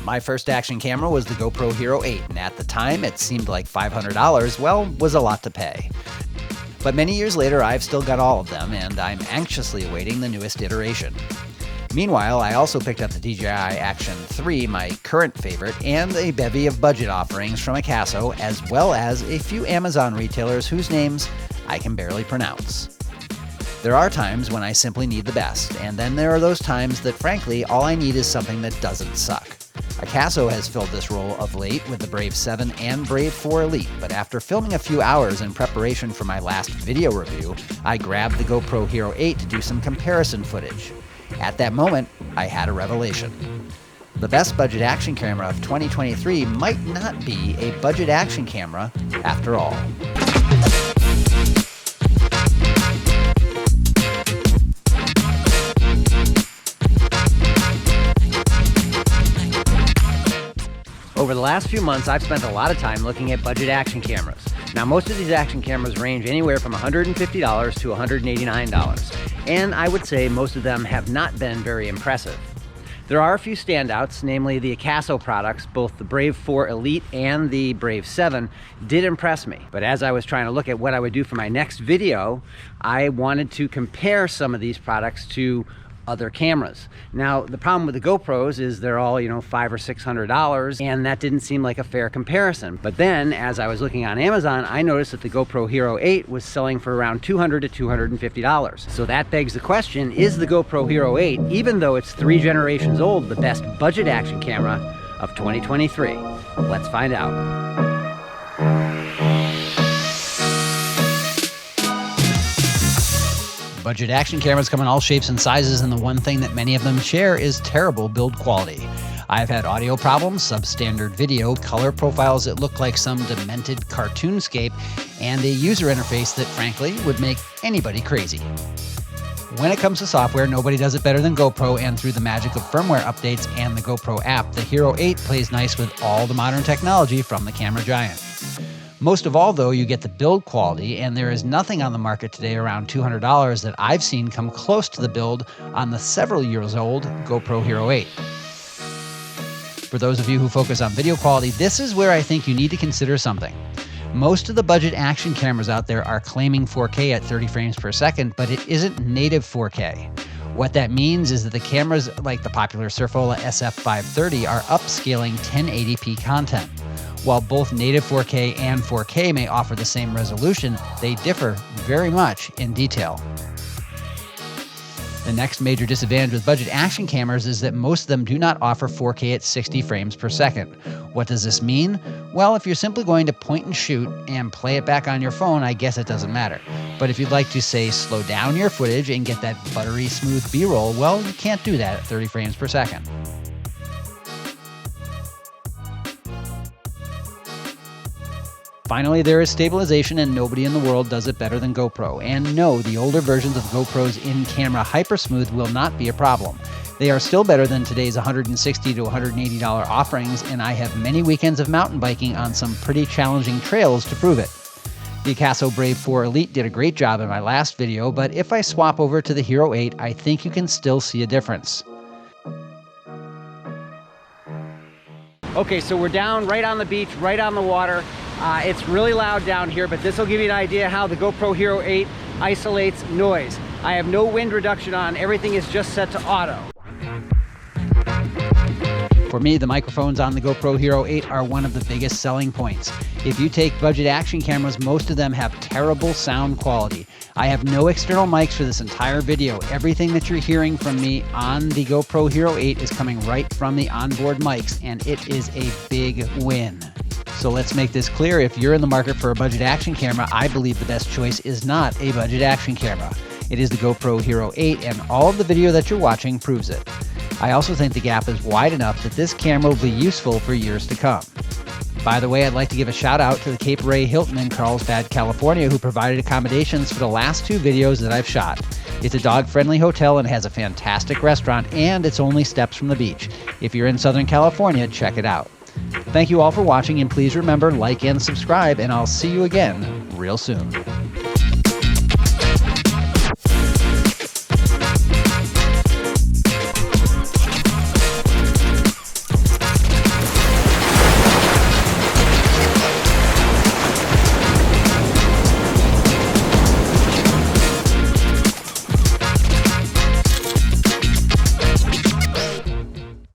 My first action camera was the GoPro Hero 8, and at the time it seemed like $500, well, was a lot to pay. But many years later, I've still got all of them, and I'm anxiously awaiting the newest iteration. Meanwhile, I also picked up the DJI Action 3, my current favorite, and a bevy of budget offerings from Akaso, as well as a few Amazon retailers whose names I can barely pronounce. There are times when I simply need the best, and then there are those times that, frankly, all I need is something that doesn't suck. Akaso has filled this role of late with the Brave 7 and Brave 4 Elite, but after filming a few hours in preparation for my last video review, I grabbed the GoPro Hero 8 to do some comparison footage. At that moment, I had a revelation. The best budget action camera of 2023 might not be a budget action camera after all. Over the last few months, I've spent a lot of time looking at budget action cameras. Now, most of these action cameras range anywhere from $150 to $189, and I would say most of them have not been very impressive. There are a few standouts, namely the akaso products. Both the Brave 4 Elite and the Brave 7 did impress me. But as I was trying to look at what I would do for my next video, I wanted to compare some of these products to other cameras. Now, the problem with the GoPros is they're all, $500 or $600, and that didn't seem like a fair comparison. But then, as I was looking on Amazon, I noticed that the GoPro Hero 8 was selling for around $200 to $250. So that begs the question, is the GoPro Hero 8, even though it's 3 generations old, the best budget action camera of 2023? Let's find out. Budget action cameras come in all shapes and sizes, and the one thing that many of them share is terrible build quality. I've had audio problems, substandard video, color profiles that look like some demented cartoonscape, and a user interface that, frankly, would make anybody crazy. When it comes to software, nobody does it better than GoPro, and through the magic of firmware updates and the GoPro app, the Hero 8 plays nice with all the modern technology from the camera giant. Most of all, though, you get the build quality, and there is nothing on the market today around $200 that I've seen come close to the build on the several years old GoPro Hero 8. For those of you who focus on video quality, this is where I think you need to consider something. Most of the budget action cameras out there are claiming 4K at 30 frames per second, but it isn't native 4K. What that means is that the cameras like the popular Surfola SF530 are upscaling 1080p content. While both native 4K and 4K may offer the same resolution, they differ very much in detail. The next major disadvantage with budget action cameras is that most of them do not offer 4K at 60 frames per second. What does this mean? Well, if you're simply going to point and shoot and play it back on your phone, I guess it doesn't matter. But if you'd like to, say, slow down your footage and get that buttery smooth B-roll, well, you can't do that at 30 frames per second. Finally, there is stabilization, and nobody in the world does it better than GoPro. And no, the older versions of GoPro's in-camera Hypersmooth will not be a problem. They are still better than today's $160 to $180 offerings, and I have many weekends of mountain biking on some pretty challenging trails to prove it. The akaso Brave 4 Elite did a great job in my last video, but if I swap over to the Hero 8, I think you can still see a difference. Okay, so we're down right on the beach, right on the water. It's really loud down here, but this will give you an idea how the GoPro Hero 8 isolates noise. I have no wind reduction on, everything is just set to auto. For me, the microphones on the GoPro Hero 8 are one of the biggest selling points. If you take budget action cameras, most of them have terrible sound quality. I have no external mics for this entire video. Everything that you're hearing from me on the GoPro Hero 8 is coming right from the onboard mics, and it is a big win. So let's make this clear. If you're in the market for a budget action camera, I believe the best choice is not a budget action camera. It is the GoPro Hero 8, and all of the video that you're watching proves it. I also think the gap is wide enough that this camera will be useful for years to come. By the way, I'd like to give a shout out to the Cape Ray Hilton in Carlsbad, California, who provided accommodations for the last 2 videos that I've shot. It's a dog-friendly hotel and has a fantastic restaurant, and it's only steps from the beach. If you're in Southern California, check it out. Thank you all for watching, and please remember, like and subscribe, and I'll see you again real soon.